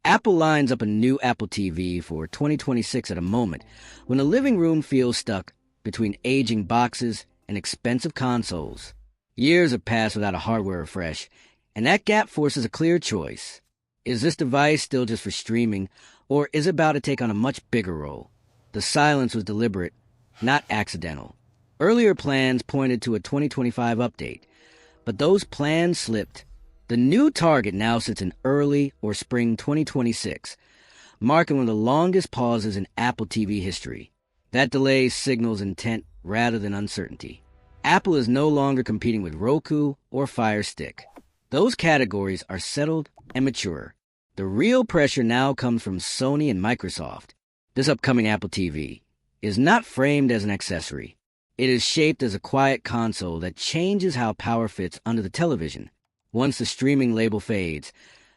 Apple lines up a new Apple TV for 2026 at a moment when the living room feels stuck between aging boxes and expensive consoles. Years have passed without a hardware refresh, and that gap forces a clear choice. Is this device still just for streaming, or is it about to take on a much bigger role? The silence was deliberate, not accidental. Earlier plans pointed to a 2025 update, but those plans slipped. The new target now sits in early or spring 2026, marking one of the longest pauses in Apple TV history. That delay signals intent rather than uncertainty. Apple is no longer competing with Roku or Fire Stick. Those categories are settled and mature. The real pressure now comes from Sony and Microsoft. This upcoming Apple TV is not framed as an accessory. It is shaped as a quiet console that changes how power fits under the television. Once the streaming label fades,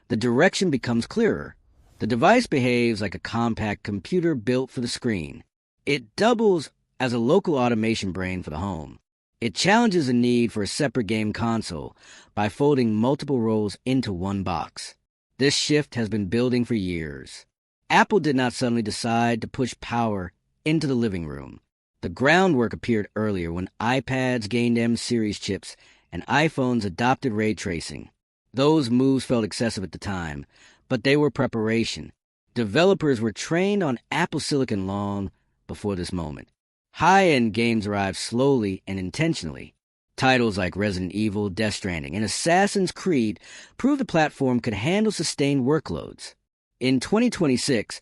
the direction becomes clearer. The device behaves like a compact computer built for the screen. It doubles as a local automation brain for the home. It challenges the need for a separate game console by folding multiple roles into one box. This shift has been building for years. Apple did not suddenly decide to push power into the living room. The groundwork appeared earlier when iPads gained M-series chips and iPhones adopted ray tracing. Those moves felt excessive at the time, but they were preparation. Developers were trained on Apple Silicon long before this moment. High-end games arrived slowly and intentionally. Titles like Resident Evil, Death Stranding, and Assassin's Creed proved the platform could handle sustained workloads. In 2026,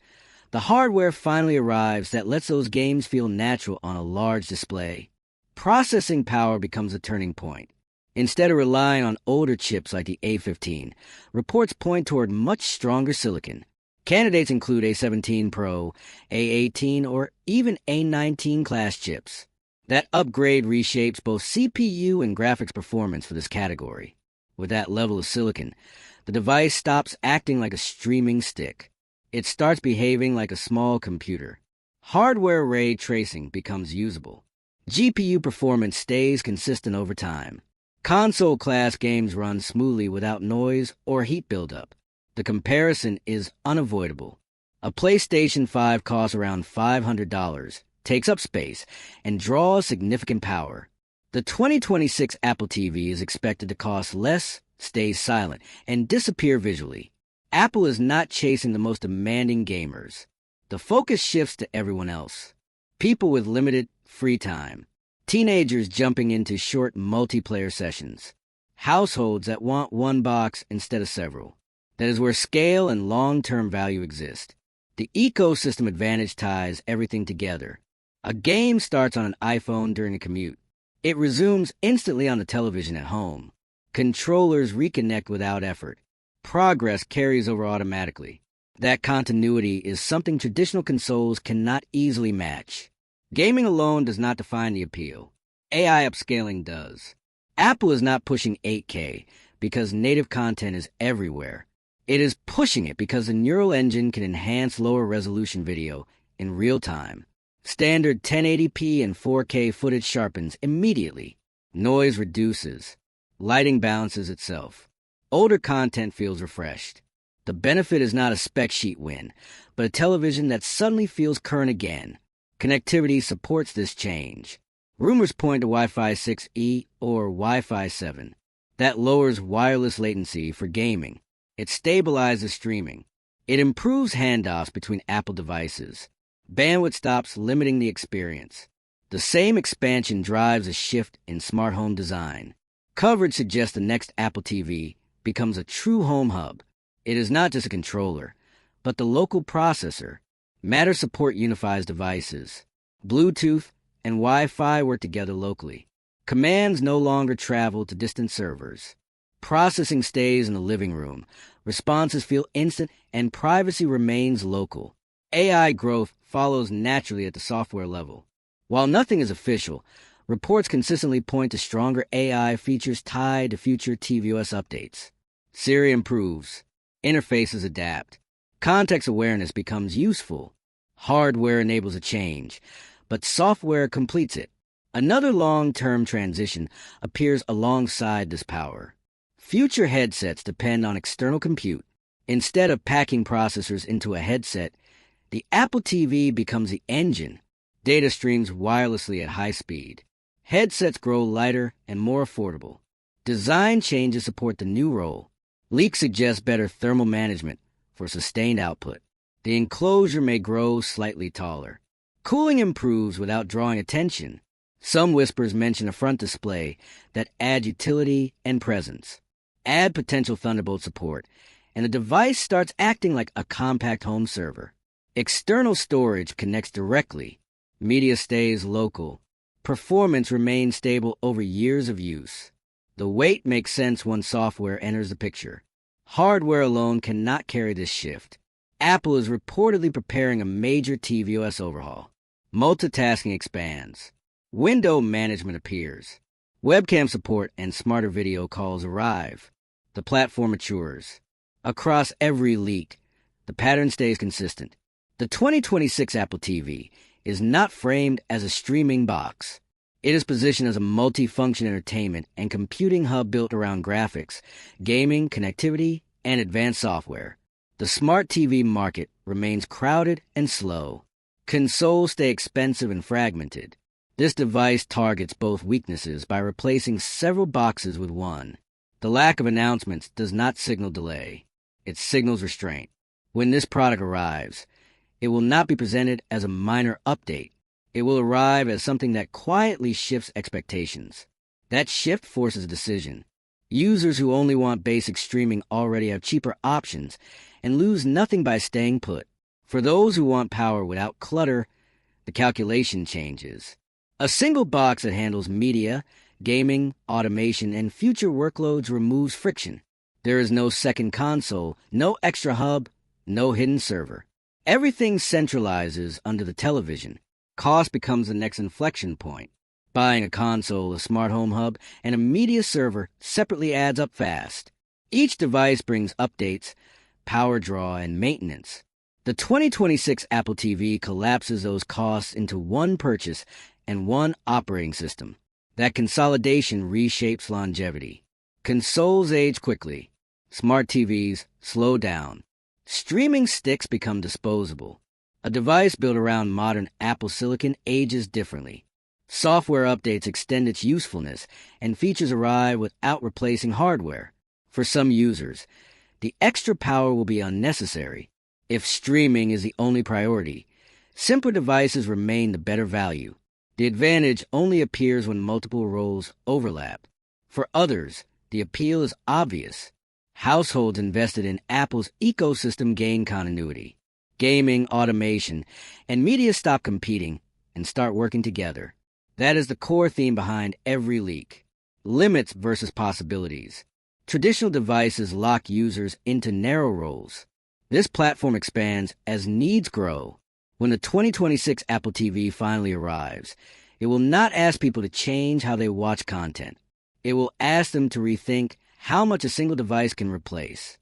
the hardware finally arrives that lets those games feel natural on a large display. Processing power becomes a turning point. Instead of relying on older chips like the A15, reports point toward much stronger silicon. Candidates include A17 Pro, A18, or even A19 class chips. That upgrade reshapes both CPU and graphics performance for this category. With that level of silicon, the device stops acting like a streaming stick. It starts behaving like a small computer. Hardware ray tracing becomes usable. GPU performance stays consistent over time. Console-class games run smoothly without noise or heat buildup. The comparison is unavoidable. A PlayStation 5 costs around $500, takes up space, and draws significant power. The 2026 Apple TV is expected to cost less, stay silent, and disappear visually. Apple is not chasing the most demanding gamers. The focus shifts to everyone else. People with limited free time. Teenagers jumping into short multiplayer sessions. Households that want one box instead of several. That is where scale and long-term value exist. The ecosystem advantage ties everything together. A game starts on an iPhone during a commute. It resumes instantly on the television at home. Controllers reconnect without effort. Progress carries over automatically. That continuity is something traditional consoles cannot easily match. Gaming alone does not define the appeal. AI upscaling does. Apple is not pushing 8K because native content is everywhere. It is pushing it because the neural engine can enhance lower resolution video in real time. Standard 1080p and 4K footage sharpens immediately. Noise reduces. Lighting balances itself. Older content feels refreshed. The benefit is not a spec sheet win, but a television that suddenly feels current again. Connectivity supports this change. Rumors point to Wi-Fi 6E or Wi-Fi 7. That lowers wireless latency for gaming. It stabilizes streaming. It improves handoffs between Apple devices. Bandwidth stops limiting the experience. The same expansion drives a shift in smart home design. Coverage suggests the next Apple TV becomes a true home hub. It is not just a controller, but the local processor. Matter support unifies devices. Bluetooth and Wi-Fi work together locally. Commands no longer travel to distant servers. Processing stays in the living room. Responses feel instant, and privacy remains local. AI growth follows naturally at the software level. While nothing is official, reports consistently point to stronger AI features tied to future tvOS updates. Siri improves. Interfaces adapt. Context awareness becomes useful. Hardware enables a change, but software completes it. Another long-term transition appears alongside this power. Future headsets depend on external compute. Instead of packing processors into a headset, the Apple TV becomes the engine. Data streams wirelessly at high speed. Headsets grow lighter and more affordable. Design changes support the new role. Leaks suggest better thermal management for sustained output. The enclosure may grow slightly taller. Cooling improves without drawing attention. Some whispers mention a front display that adds utility and presence. Add potential Thunderbolt support, and the device starts acting like a compact home server. External storage connects directly. Media stays local. Performance remains stable over years of use. The weight makes sense once software enters the picture. Hardware alone cannot carry this shift. Apple is reportedly preparing a major tvOS overhaul. Multitasking expands. Window management appears. Webcam support and smarter video calls arrive. The platform matures. Across every leak, the pattern stays consistent. The 2026 Apple TV is not framed as a streaming box. It is positioned as a multi-function entertainment and computing hub built around graphics, gaming, connectivity, and advanced software. The smart TV market remains crowded and slow. Consoles stay expensive and fragmented. This device targets both weaknesses by replacing several boxes with one. The lack of announcements does not signal delay. It signals restraint. When this product arrives, it will not be presented as a minor update. It will arrive as something that quietly shifts expectations. That shift forces a decision. Users who only want basic streaming already have cheaper options and lose nothing by staying put. For those who want power without clutter, the calculation changes. A single box that handles media, gaming, automation, and future workloads removes friction. There is no second console, no extra hub, no hidden server. Everything centralizes under the television. Cost becomes the next inflection point. Buying a console, a smart home hub, and a media server separately adds up fast. Each device brings updates, power draw, and maintenance. The 2026 Apple TV collapses those costs into one purchase and one operating system. That consolidation reshapes longevity. Consoles age quickly. Smart TVs slow down. Streaming sticks become disposable. A device built around modern Apple silicon ages differently. Software updates extend its usefulness, and features arrive without replacing hardware. For some users, the extra power will be unnecessary. If streaming is the only priority, simpler devices remain the better value. The advantage only appears when multiple roles overlap. For others, the appeal is obvious. Households invested in Apple's ecosystem gain continuity. Gaming, automation, and media stop competing and start working together. That is the core theme behind every leak. Limits versus possibilities. Traditional devices lock users into narrow roles. This platform expands as needs grow. When the 2026 Apple TV finally arrives, it will not ask people to change how they watch content. It will ask them to rethink how much a single device can replace.